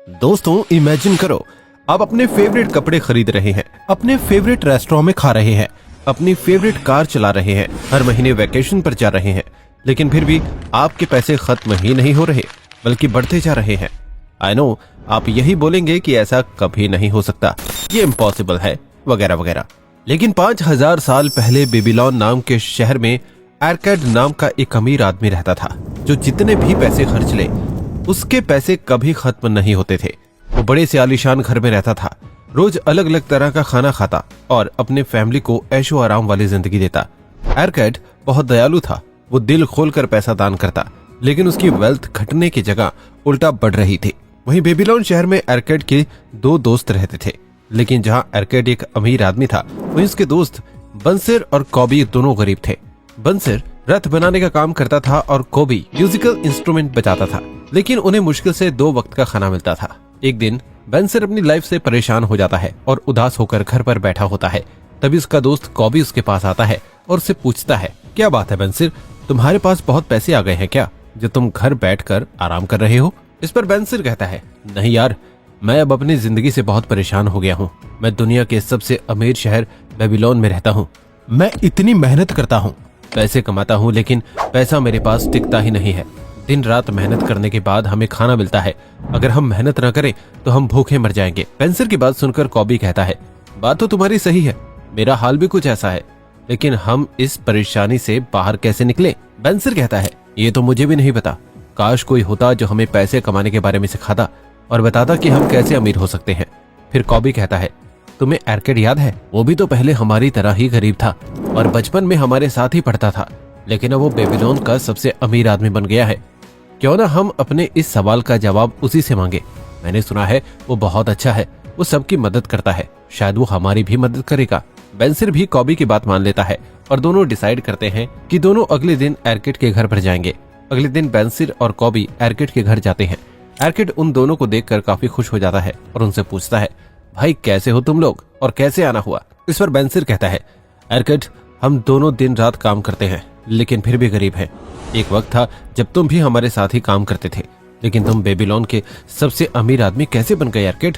दोस्तों इमेजिन करो, आप अपने फेवरेट कपड़े खरीद रहे हैं, अपने फेवरेट रेस्टोरेंट में खा रहे हैं, अपनी फेवरेट कार चला रहे हैं, हर महीने वैकेशन पर जा रहे हैं, लेकिन फिर भी आपके पैसे खत्म ही नहीं हो रहे बल्कि बढ़ते जा रहे हैं। आई नो आप यही बोलेंगे कि ऐसा कभी नहीं हो सकता, ये इम्पॉसिबल है वगैरह वगैरह। लेकिन 5000 साल पहले बेबीलोन नाम के शहर में एरकैड नाम का एक अमीर आदमी रहता था, जो जितने भी पैसे खर्च ले उसके पैसे कभी खत्म नहीं होते थे। वो बड़े से आलीशान घर में रहता था, रोज अलग अलग तरह का खाना खाता और अपने फैमिली को ऐशो आराम वाली जिंदगी देता। एरकैड बहुत दयालु था, वो दिल खोलकर पैसा दान करता, लेकिन उसकी वेल्थ घटने की जगह उल्टा बढ़ रही थी। वहीं बेबीलोन शहर में एरकैड के 2 दोस्त रहते थे, लेकिन जहां एरकैड एक अमीर आदमी था, वहीं उसके दोस्त बंसिर और कॉबी दोनों गरीब थे। बंसिर रथ बनाने का काम करता था और कॉबी म्यूजिकल इंस्ट्रूमेंट बजाता था, लेकिन उन्हें मुश्किल से 2 वक्त का खाना मिलता था। एक दिन बंसिर अपनी लाइफ से परेशान हो जाता है और उदास होकर घर पर बैठा होता है। तभी उसका दोस्त कॉबी उसके पास आता है और उससे पूछता है, क्या बात है बंसिर, तुम्हारे पास बहुत पैसे आ गए हैं क्या, जो तुम घर बैठकर आराम कर रहे हो? इस पर बंसिर कहता है, नहीं यार, मैं अब अपनी जिंदगी से बहुत परेशान हो गया हूँ। मैं दुनिया के सबसे अमीर शहर बेबीलोन में रहता हूँ। मैं इतनी मेहनत करता हूँ, पैसे कमाता हूँ, लेकिन पैसा मेरे पास टिकता ही नहीं है। दिन रात मेहनत करने के बाद हमें खाना मिलता है, अगर हम मेहनत न करें तो हम भूखे मर जाएंगे। बंसिर की बात सुनकर कॉबी कहता है, बात तो तुम्हारी सही है, मेरा हाल भी कुछ ऐसा है, लेकिन हम इस परेशानी से बाहर कैसे निकले? बंसिर कहता है, ये तो मुझे भी नहीं पता, काश कोई होता जो हमें पैसे कमाने के बारे में सिखाता और बताता कि हम कैसे अमीर हो सकते हैं। फिर कॉबी कहता है, तुम्हें एरकैड याद है? वो भी तो पहले हमारी तरह ही गरीब था और बचपन में हमारे साथ ही पढ़ता था, लेकिन अब वो बेबीलोन का सबसे अमीर आदमी बन गया है। क्यों ना हम अपने इस सवाल का जवाब उसी से मांगे। मैंने सुना है वो बहुत अच्छा है, वो सबकी मदद करता है, शायद वो हमारी भी मदद करेगा। बंसिर भी कॉबी की बात मान लेता है और दोनों डिसाइड करते हैं कि दोनों अगले दिन एरकैड के घर पर जाएंगे। अगले दिन बंसिर और कॉबी एरकैड के घर जाते हैं। एरकैड उन दोनों को देखकर काफी खुश हो जाता है और उनसे पूछता है, भाई कैसे हो तुम लोग और कैसे आना हुआ? इस पर बंसिर कहता है, एरकैड, हम दोनों दिन रात काम करते हैं, लेकिन फिर भी गरीब हैं। एक वक्त था जब तुम भी हमारे साथ ही काम करते थे, लेकिन तुम बेबीलोन के सबसे अमीर आदमी कैसे बन गए एरकैड?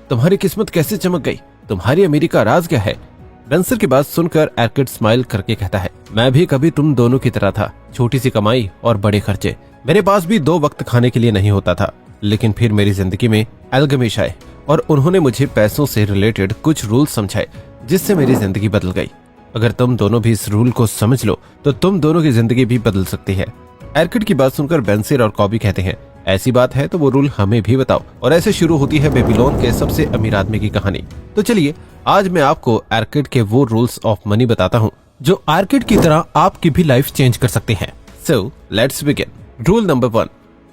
तुम्हारी किस्मत कैसे चमक गई? तुम्हारी अमीरी का राज क्या है? बंसिर की बात सुनकर एरकैड स्माइल करके कहता है, मैं भी कभी तुम दोनों की तरह था, छोटी सी कमाई और बड़े खर्चे। मेरे पास भी 2 वक्त खाने के लिए नहीं होता था, लेकिन फिर मेरी जिंदगी में एल्गमिश आए और उन्होंने मुझे पैसों से रिलेटेड कुछ रूल समझाए, जिससे मेरी जिंदगी बदल गई। अगर तुम दोनों भी इस रूल को समझ लो तो तुम दोनों की जिंदगी भी बदल सकती है। एरकैड की बात सुनकर बंसिर और कॉबी कहते हैं, ऐसी बात है तो वो रूल हमें भी बताओ। और ऐसे शुरू होती है बेबीलोन के सबसे अमीर आदमी की कहानी। तो चलिए आज मैं आपको एरकैड के वो रूल्स ऑफ मनी बताता हूँ जो एरकैड की तरह आपकी भी लाइफ चेंज कर सकते हैं। So let's begin. Rule number 1,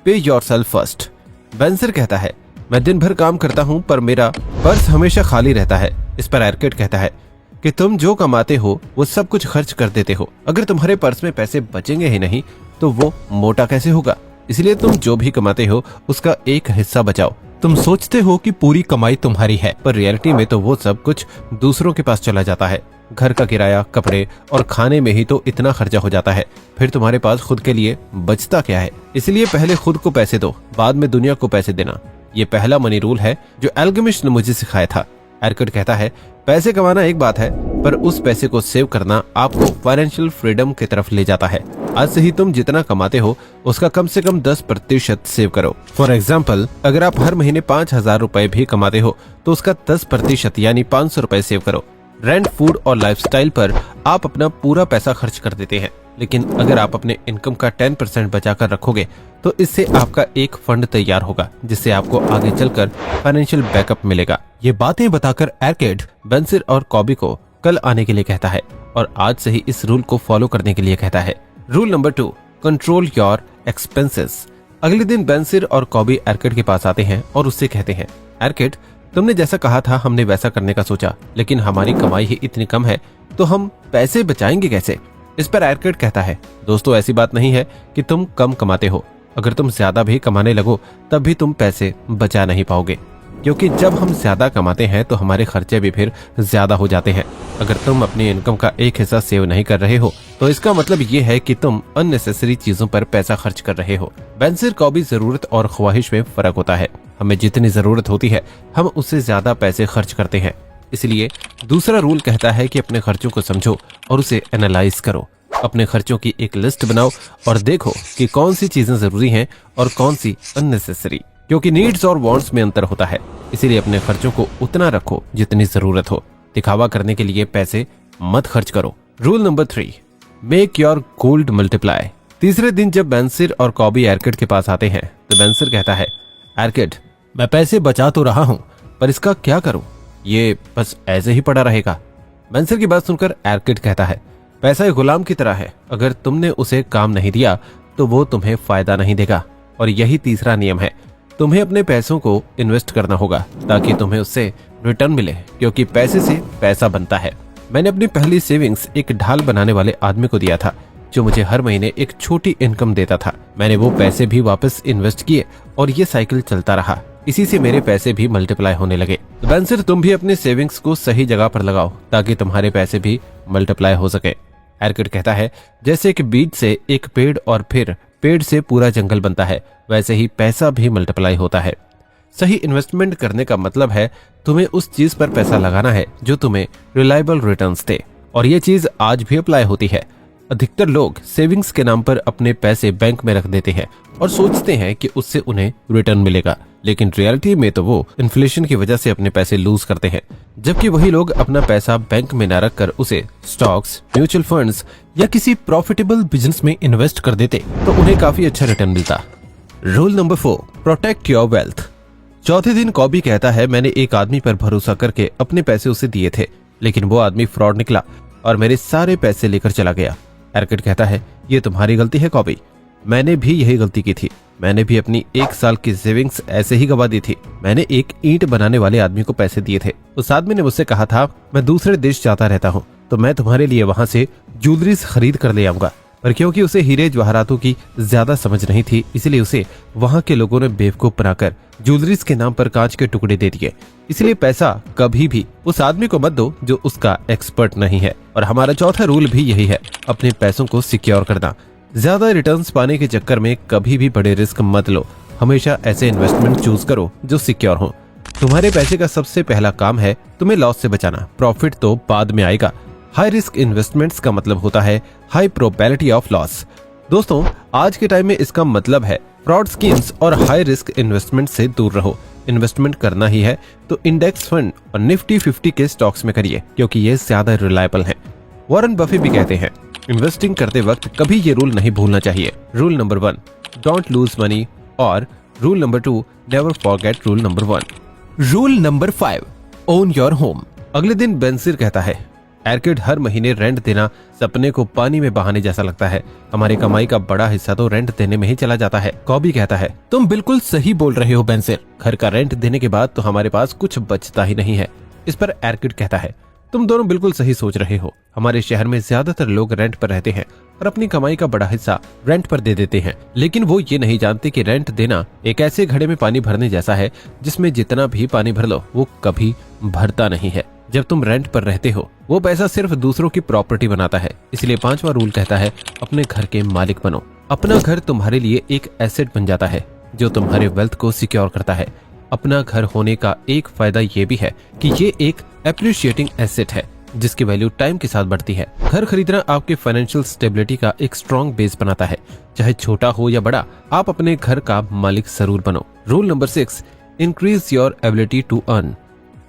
pay yourself first. बंसिर कहता है, मैं दिन भर काम करता हूँ पर मेरा पर्स हमेशा खाली रहता है। इस पर एरकैड कहता है कि तुम जो कमाते हो वो सब कुछ खर्च कर देते हो। अगर तुम्हारे पर्स में पैसे बचेंगे ही नहीं तो वो मोटा कैसे होगा? इसलिए तुम जो भी कमाते हो उसका एक हिस्सा बचाओ। तुम सोचते हो कि पूरी कमाई तुम्हारी है, पर रियलिटी में तो वो सब कुछ दूसरों के पास चला जाता है। घर का किराया, कपड़े और खाने में ही तो इतना खर्चा हो जाता है, फिर तुम्हारे पास खुद के लिए बचता क्या है? इसलिए पहले खुद को पैसे दो, बाद में दुनिया को पैसे देना। ये पहला मनी रूल है जो एल्गमिश ने मुझे सिखाया था। एरकैड कहता है, पैसे कमाना एक बात है, पर उस पैसे को सेव करना आपको फाइनेंशियल फ्रीडम की तरफ ले जाता है। आज से ही तुम जितना कमाते हो उसका कम से कम 10% सेव करो। फॉर एग्जाम्पल, अगर आप हर महीने 5000 रुपए भी कमाते हो तो उसका 10% यानी 500 रुपए सेव करो। रेंट, फूड और लाइफस्टाइल पर आप अपना पूरा पैसा खर्च कर देते हैं, लेकिन अगर आप अपने इनकम का 10% बचा कर रखोगे तो इससे आपका एक फंड तैयार होगा, जिससे आपको आगे चलकर फाइनेंशियल बैकअप मिलेगा। ये बातें बताकर एरकैड बंसिर और कॉबी को कल आने के लिए कहता है और आज से ही इस रूल को फॉलो करने के लिए कहता है। Rule number 2, control your expenses. अगले दिन बंसिर और कॉबी एरकैड के पास आते हैं और उससे कहते हैं, एरकैड, तुमने जैसा कहा था हमने वैसा करने का सोचा, लेकिन हमारी कमाई ही इतनी कम है तो हम पैसे बचाएंगे कैसे? इस पर एरकैड कहता है, दोस्तों ऐसी बात नहीं है कि तुम कम कमाते हो, अगर तुम ज्यादा भी कमाने लगो तब भी तुम पैसे बचा नहीं पाओगे, क्योंकि जब हम ज्यादा कमाते हैं तो हमारे खर्चे भी फिर ज्यादा हो जाते हैं। अगर तुम अपनी इनकम का एक हिस्सा सेव नहीं कर रहे हो तो इसका मतलब ये है कि तुम अननेसेसरी चीजों पर पैसा खर्च कर रहे हो। बंसिर, कॉबी जरूरत और ख्वाहिश में फर्क होता है। हमें जितनी जरूरत होती है हम उससे ज्यादा पैसे खर्च करते हैं। इसलिए दूसरा रूल कहता है कि अपने खर्चों को समझो और उसे एनालाइज करो। अपने खर्चों की एक लिस्ट बनाओ और देखो कि कौन सी चीजें जरूरी हैं और कौन सी अननेसेसरी, क्योंकि नीड्स और वांट्स में अंतर होता है। इसीलिए अपने खर्चों को उतना रखो जितनी जरूरत हो। दिखावा करने के लिए पैसे मत खर्च करो। Rule number 3, make your gold multiply. तीसरे दिन जब बेंसिर और कॉबी एरकिड के पास आते हैं तो बेंसिर कहता है, एरकिड, मैं पैसे बचा तो रहा हूँ पर इसका क्या करूँ? ये बस ऐसे ही पड़ा रहेगा। बेंसिर की बात सुनकर एरकिड कहता है, पैसा एक गुलाम की तरह है, अगर तुमने उसे काम नहीं दिया तो वो तुम्हें फायदा नहीं देगा। और यही तीसरा नियम है, तुम्हें अपने पैसों को इन्वेस्ट करना होगा ताकि तुम्हें उससे रिटर्न मिले, क्योंकि पैसे से पैसा बनता है। मैंने अपनी पहली सेविंग्स एक ढाल बनाने वाले आदमी को दिया था जो मुझे हर महीने एक छोटी इनकम देता था। मैंने वो पैसे भी वापस इन्वेस्ट किए और ये साइकिल चलता रहा। इसी से मेरे पैसे भी मल्टीप्लाई होने लगे। तो बेंसिर, तुम भी अपने सेविंग्स को सही जगह पर लगाओ ताकि तुम्हारे पैसे भी मल्टीप्लाई हो सके। एरकिड कहता है, जैसे कि बीज से एक पेड़ और फिर पेड़ से पूरा जंगल बनता है, वैसे ही पैसा भी मल्टीप्लाई होता है। सही इन्वेस्टमेंट करने का मतलब है तुम्हें उस चीज पर पैसा लगाना है जो तुम्हें रिलायबल रिटर्न्स दे, और ये चीज आज भी अप्लाई होती है। अधिकतर लोग सेविंग्स के नाम पर अपने पैसे बैंक में रख देते हैं और सोचते हैं कि उससे उन्हें रिटर्न मिलेगा, लेकिन रियलिटी में तो वो इन्फ्लेशन की वजह से अपने पैसे लूज करते हैं। जबकि वही लोग अपना पैसा बैंक में न रखकर उसे स्टॉक्स, म्यूचुअल फंड्स या किसी प्रॉफिटेबल बिजनेस में इन्वेस्ट कर देते तो उन्हें काफी अच्छा रिटर्न मिलता। Rule number 4, protect your wealth. चौथे दिन कॉबी कहता है, मैंने एक आदमी पर भरोसा करके अपने पैसे उसे दिए थे, लेकिन वो आदमी फ्रॉड निकला और मेरे सारे पैसे लेकर चला गया। एरकिड कहता है, ये तुम्हारी गलती है कॉबी, मैंने भी यही गलती की थी। मैंने भी अपनी 1 साल की सेविंग्स ऐसे ही गवा दी थी। मैंने एक ईंट बनाने वाले आदमी को पैसे दिए थे। उस आदमी ने मुझसे कहा था, मैं दूसरे देश जाता रहता हूँ तो मैं तुम्हारे लिए वहां से ज्वेलरीज खरीद कर ले आऊंगा, पर क्योंकि उसे हीरे जवाहरातों की ज्यादा समझ नहीं थी, इसलिए उसे वहां के लोगों ने बेवकूफ बनाकर ज्वेलरीज के नाम पर कांच के टुकड़े दे दिए। इसलिए पैसा कभी भी उस आदमी को मत दो जो उसका एक्सपर्ट नहीं है। और हमारा चौथा रूल भी यही है, अपने पैसों को सिक्योर करना। ज्यादा रिटर्न्स पाने के चक्कर में कभी भी बड़े रिस्क मत लो। हमेशा ऐसे इन्वेस्टमेंट चूज करो जो सिक्योर हो। तुम्हारे पैसे का सबसे पहला काम है तुम्हें लॉस से बचाना, प्रॉफिट तो बाद में आएगा। हाई रिस्क इन्वेस्टमेंट्स का मतलब होता है हाई प्रोबेबिलिटी ऑफ लॉस। दोस्तों, आज के टाइम में इसका मतलब है फ्रॉड स्कीम्स और हाई रिस्क इन्वेस्टमेंट से दूर रहो। इन्वेस्टमेंट करना ही है तो इंडेक्स फंड और निफ्टी 50 के स्टॉक्स में करिए, क्योंकि ये ज्यादा रिलायबल हैं। वॉरेन बफे भी कहते हैं, इन्वेस्टिंग करते वक्त कभी ये रूल नहीं भूलना चाहिए। Rule number 1, don't lose money, और rule number 2, never forget rule number 1। Rule number 5, own your home. अगले दिन बेंसिर कहता है, एरकिड, हर महीने रेंट देना सपने को पानी में बहाने जैसा लगता है। हमारी कमाई का बड़ा हिस्सा तो रेंट देने में ही चला जाता है। कॉबी कहता है, तुम बिल्कुल सही बोल रहे हो बेंसिर, घर का रेंट देने के बाद तो हमारे पास कुछ बचता ही नहीं है। इस पर एरकिड कहता है, तुम दोनों बिल्कुल सही सोच रहे हो। हमारे शहर में ज्यादातर लोग रेंट पर रहते हैं और अपनी कमाई का बड़ा हिस्सा रेंट पर दे देते हैं, लेकिन वो ये नहीं जानते कि रेंट देना एक ऐसे घड़े में पानी भरने जैसा है जिसमें जितना भी पानी भर लो वो कभी भरता नहीं है। जब तुम रेंट पर रहते हो वो पैसा सिर्फ दूसरों की प्रॉपर्टी बनाता है। इसलिए 5वां रूल कहता है, अपने घर के मालिक बनो। अपना घर तुम्हारे लिए एक एसेट बन जाता है जो तुम्हारे वेल्थ को सिक्योर करता है। अपना घर होने का एक फायदा ये भी है कि ये एक एप्रिशिएटिंग एसेट है जिसकी वैल्यू टाइम के साथ बढ़ती है। घर खरीदना आपके फाइनेंशियल स्टेबिलिटी का एक स्ट्रॉन्ग बेस बनाता है। चाहे छोटा हो या बड़ा, आप अपने घर का मालिक जरूर बनो। Rule number 6, increase your ability to earn.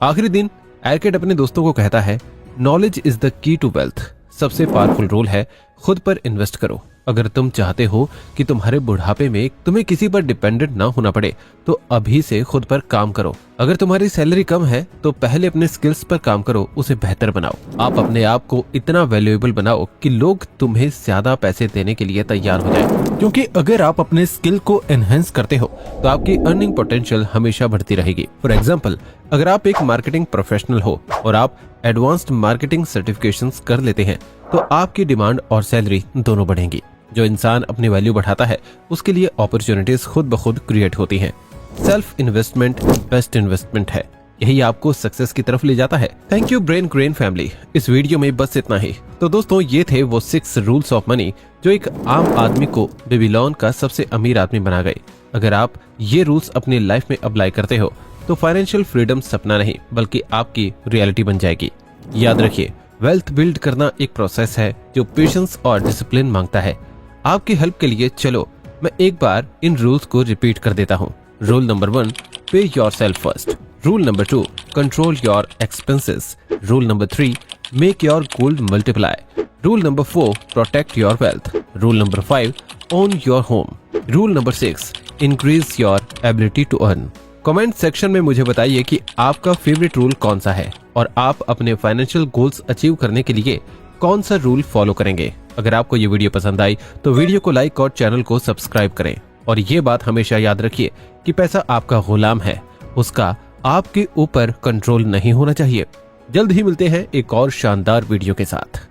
आखिरी दिन एरकिड अपने दोस्तों को कहता है, knowledge is the key to wealth. सबसे पावरफुल रूल है, खुद पर इन्वेस्ट करो। अगर तुम चाहते हो कि तुम्हारे बुढ़ापे में तुम्हें किसी पर डिपेंडेंट ना होना पड़े तो अभी से खुद पर काम करो। अगर तुम्हारी सैलरी कम है तो पहले अपने स्किल्स पर काम करो, उसे बेहतर बनाओ। आप अपने आप को इतना वैल्यूएबल बनाओ कि लोग तुम्हें ज्यादा पैसे देने के लिए तैयार हो जाए, क्योंकि अगर आप अपने स्किल को एनहेंस करते हो तो आपकी अर्निंग पोटेंशियल हमेशा बढ़ती रहेगी। फॉर एग्जाम्पल, अगर आप एक मार्केटिंग प्रोफेशनल हो और आप एडवांस्ड मार्केटिंग सर्टिफिकेशंस कर लेते हैं तो आपकी डिमांड और सैलरी दोनों बढ़ेंगी। जो इंसान अपनी वैल्यू बढ़ाता है उसके लिए अपॉर्चुनिटीज खुद ब खुद क्रिएट होती हैं। सेल्फ इन्वेस्टमेंट बेस्ट इन्वेस्टमेंट है। यही आपको सक्सेस की तरफ ले जाता है। Thank you brain grain family. इस वीडियो में बस इतना ही। तो दोस्तों, ये थे वो 6 रूल्स ऑफ मनी जो एक आम आदमी को बेबीलोन का सबसे अमीर आदमी बना गए। अगर आप ये रूल्स अपनी लाइफ में अप्लाई करते हो तो फाइनेंशियल फ्रीडम सपना नहीं बल्कि आपकी रियलिटी बन जाएगी। याद रखिए, वेल्थ बिल्ड करना एक प्रोसेस है जो पेशेंस और डिसिप्लिन मांगता है। आपकी हेल्प के लिए चलो मैं एक बार इन रूल्स को रिपीट कर देता हूँ। Rule number 1, pay yourself first. Rule number 2, control your expenses. Rule number 3, make your gold multiply. Rule number 4, protect your wealth. Rule number 5, own your home. Rule number 6, increase your ability to earn. Comment section में मुझे बताइए कि आपका favourite rule कौन सा है और आप अपने फाइनेंशियल गोल्स अचीव करने के लिए कौन सा रूल फॉलो करेंगे। अगर आपको ये वीडियो पसंद आई तो वीडियो को लाइक और चैनल को सब्सक्राइब करें। और ये बात हमेशा याद रखिए कि पैसा आपका गुलाम है, उसका आपके ऊपर कंट्रोल नहीं होना चाहिए। जल्द ही मिलते हैं एक और शानदार वीडियो के साथ।